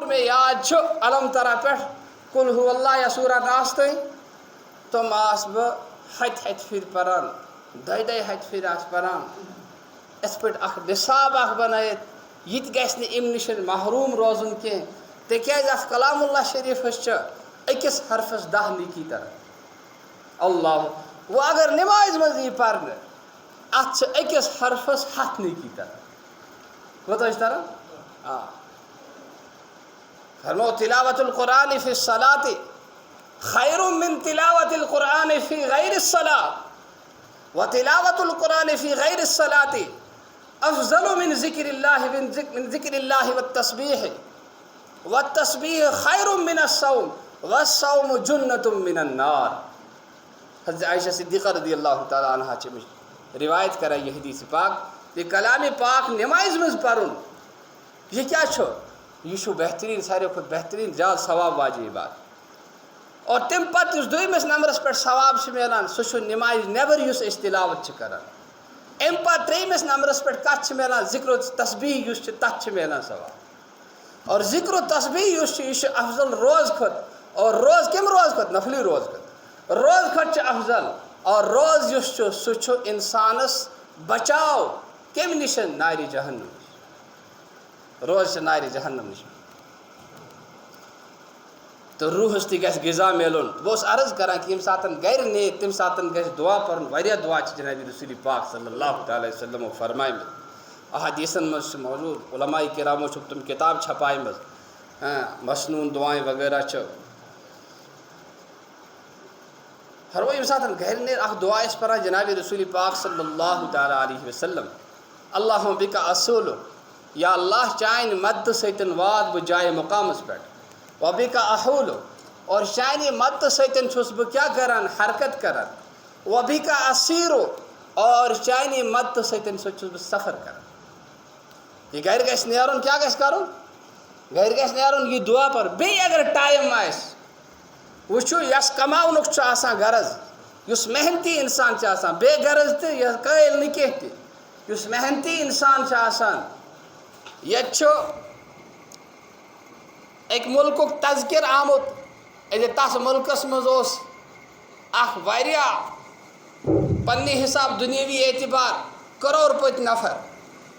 میں یاد علم ترا پہ کل ہو اللہ یا سورہ ناس تم آس بہ ہتھ پھر پران دۄیہِ ہتھ پھر آس پران اس پہ اخ نصاب اخ بنائت یہ گھس ام نش محروم روزن کی تکیاز ات کلام اللہ شریفس اکس حرفس 10 نیکی تران اللہ وہ اگر نماز مز یہ پرنے ات اکس حرفس 7 نیکی تران کوتاہ تران فرمو تلاوت القرآن فی الصلاۃ خیر من تلاوت القرآن فی غیر الصلاۃ وتلاوت القرآن فی غیر الصلاۃ افضل من ذکر اللہ والتسبیح والتسبیح خیر من الصوم والصوم جنۃ من النار. حضرت عائشہ صدیقہ رضی اللہ تعالیٰ عنہ روایت کرا یہ حدیث پاک یہ کلام پاک نماز مز پرن یہ کیا یہ بہترین ساروی کھت بہترین زیادہ ثواب واجب بات اور تم پتہ اس دویمس نمبرس پہ ثواب ملان سہ نماز نیبر اس تلاوت کران ام پتہ تریمس نمبرس پہ کت ملان ذکر و تسبیح اس تک ملان ثواب اور ذکر و تسبیح اس افضل روز کھت اور روز کم روز کھت نفلی روز کھت روز کھت افضل اور روز اس سہ انسانس بچاؤ کم نش نار جہنم روز سے نار جہنم نش تو روحس تہ گژھِ غذا ملن بہت عرض کران کہ یم ساتن گھر نیت تم ساتن گژھِ دعا پرن واریاہ دعا جناب رسول پاک صلی اللہ تعالی وسلم فرمائے احادیثن مز موجود علماء کرامو تم کتاب چھپائے مسنون دعائیں وغیرہ ہر وہ یم ساتن گھر نیت اخ دعا اس پران جناب رسول پاک صلی اللہ تعالی علیہ وسلم اللہم بکا اصول یا اللہ چائن مد سیتن واد بہ جائے مقامس پہ وبکا احول اور چانہ مد سیتن چھس بہ کیا کران حرکت کران وبکا اسیرو اور چانہ مد سیتن چھس بہ سفر کران یہ گھر گژھِ نیرُن کیا گژھِ کرُن گھر گژھِ نیرُن یہ دعا پر بیٚیہِ اگر ٹائم آسہِ وٕچھو یس کماونُک چھُ آسان غرض یُس محنتی انسان چھُ آسان بے غرض تہِ یس قٲیل نہٕ کینٛہہ تہِ یُس محنتی انسان چھُ آسان ییٚتہِ چھُ ایک ملکُک تذکر آمُت تس ملکس مز اخ واریاہ پننہِ حساب دنیاوی اعتبار کرور پٔتۍ نفر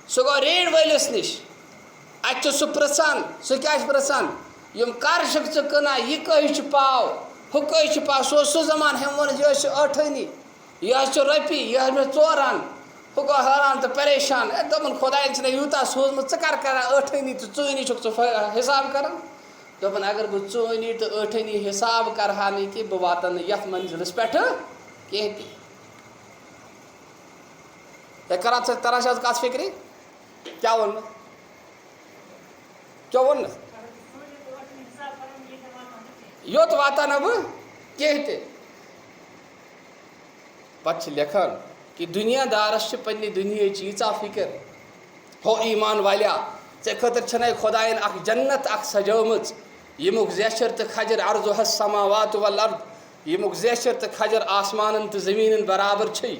سُہ گوٚو ریڈ وٲلِس نِش اتہِ چھُ سُہ پرژھان سُہ کیٛاہ چھُ پرژھان یِم کر چھِکھ ژٕ کٕنان یہِ کٔہۍ چھُ پاو ہُہ کٔہۍ چھُ پاو سُہ اوس سُہ زمانہٕ ہیٚم ووٚنُس یہِ حظ چھُ 8 آنی یہِ حظ چھُ رۄپیہِ یہِ حظ مےٚ 4 اَن ہُہ گوٚو حٲران تہٕ پریشان دوٚپُن خۄداین چھُنہ یوٗتاہ سوٗزمُت ژٕ کر کران 8 آنی تہٕ 4 آنی چھُکھ ژٕ حساب کران دوٚپُن اگر بہٕ 4 آنی تہٕ 8 آنی حساب کرہا نہٕ کہِ بہٕ واتن نہٕ یتھ منزلس پٮ۪ٹھ کینٛہہ تہِ کران ژٕ تران چھِ حظ کتھ فکرِ کیٛاہ ووٚنمُت کیٛاہ ووٚننَس یوٚت واتا نہٕ بہٕ کینٛہہ تہِ پتہٕ چھِ لیکھان کہ دنیا دارس چھِ پننہِ دُنیہٕچ ییٖژاہ فکر ہو ایمان والیا ژےٚ خٲطرٕ چھنَے خۄدایَن اکھ جنت اکھ سجٲومٕژ ییٚمیُک زیچھر تہٕ کھجر عرضُ السماوات والارض ییٚمیُک زیچھر تہٕ کھجر آسمانن تہٕ زٔمیٖنن برابر چھے